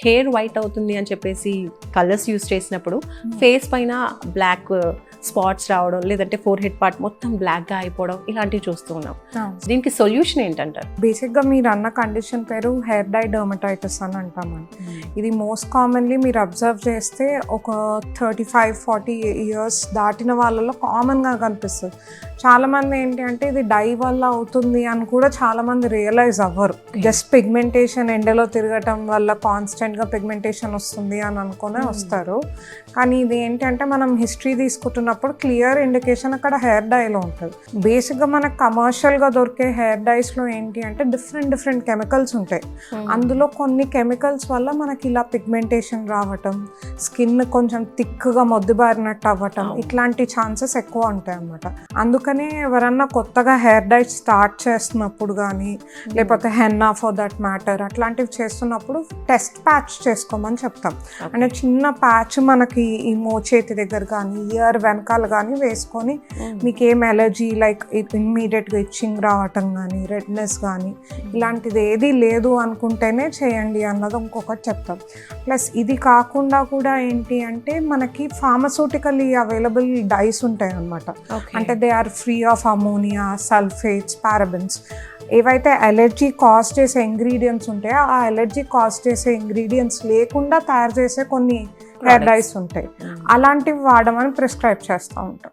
Hair white అవుతుంది అని చెప్పేసి కలర్స్ యూస్ చేసినప్పుడు ఫేస్ పైన బ్లాక్ స్పాట్స్ రావడం, లేదంటే ఫోర్ హెడ్ పార్ట్ మొత్తం బ్లాక్గా అయిపోవడం, ఇలాంటివి చూస్తూ ఉన్నాం. దీనికి సొల్యూషన్ ఏంటంటారు? బేసిక్గా మీరు అన్న కండిషన్ పేరు హెయిర్ డై డర్మటైటిస్ అని అంటామండి. ఇది మోస్ట్ కామన్లీ మీరు అబ్జర్వ్ చేస్తే ఒక 35-40 ఇయర్స్ దాటిన వాళ్ళలో కామన్గా కనిపిస్తుంది. చాలామంది ఏంటి అంటే ఇది డై వల్ల అవుతుంది అని కూడా చాలామంది రియలైజ్ అవ్వరు. జస్ట్ పిగ్మెంటేషన్, ఎండలో తిరగటం వల్ల కాన్స్టెంట్గా పిగ్మెంటేషన్ వస్తుంది అని అనుకునే వస్తారు. కానీ ఇది ఏంటంటే మనం హిస్టరీ తీసుకుంటున్నప్పుడు క్లియర్ ఇండికేషన్ అక్కడ హెయిర్ డైలో ఉంటుంది. బేసిక్గా మనకు కమర్షియల్గా దొరికే హెయిర్ డైస్లో ఏంటి అంటే డిఫరెంట్ కెమికల్స్ ఉంటాయి. అందులో కొన్ని కెమికల్స్ వల్ల మనకి ఇలా పిగ్మెంటేషన్ రావటం, స్కిన్ కొంచెం థిక్గా మొద్దుబారినట్టు అవ్వటం, ఇట్లాంటి ఛాన్సెస్ ఎక్కువ ఉంటాయి అన్నమాట. అందుకనే ఎవరన్నా కొత్తగా హెయిర్ డై స్టార్ట్ చేస్తున్నప్పుడు కానీ, లేకపోతే హెన్నా ఫర్ దట్ మ్యాటర్ అట్లాంటివి చేస్తున్నప్పుడు టెస్ట్ ప్యాచ్ చేసుకోమని చెప్తాం. అంటే చిన్న ప్యాచ్ మనకి ఈ మోచేతి దగ్గర కానీ, ఇయర్ వెనకాల కానీ వేసుకొని మీకు ఏం ఎలర్జీ లైక్ ఇమ్మీడియట్గా ఇచ్చింగ్ రావటం కానీ, రెడ్నెస్ కానీ ఇలాంటిది ఏది లేదు అనుకుంటేనే చేయండి అన్నది ఇంకొకటి చెప్తాం. ప్లస్ ఇది కాకుండా కూడా ఏంటి అంటే మనకి ఫార్మస్యూటికల్లీ అవైలబుల్ డైస్ ఉంటాయి అన్నమాట. అంటే they are free of ammonia, sulphates, parabens. ఏవైతే ఎలర్జీ కాజ్ చేసే ఇంగ్రీడియంట్స్ ఉంటాయో ఆ ఎలర్జీ కాజ్ చేసే ఇంగ్రీడియంట్స్ లేకుండా తయారు చేసే కొన్ని హెయిర్ డైస్ ఉంటాయి. అలాంటివి వాడమని ప్రిస్క్రైబ్ చేస్తూ ఉంటాం.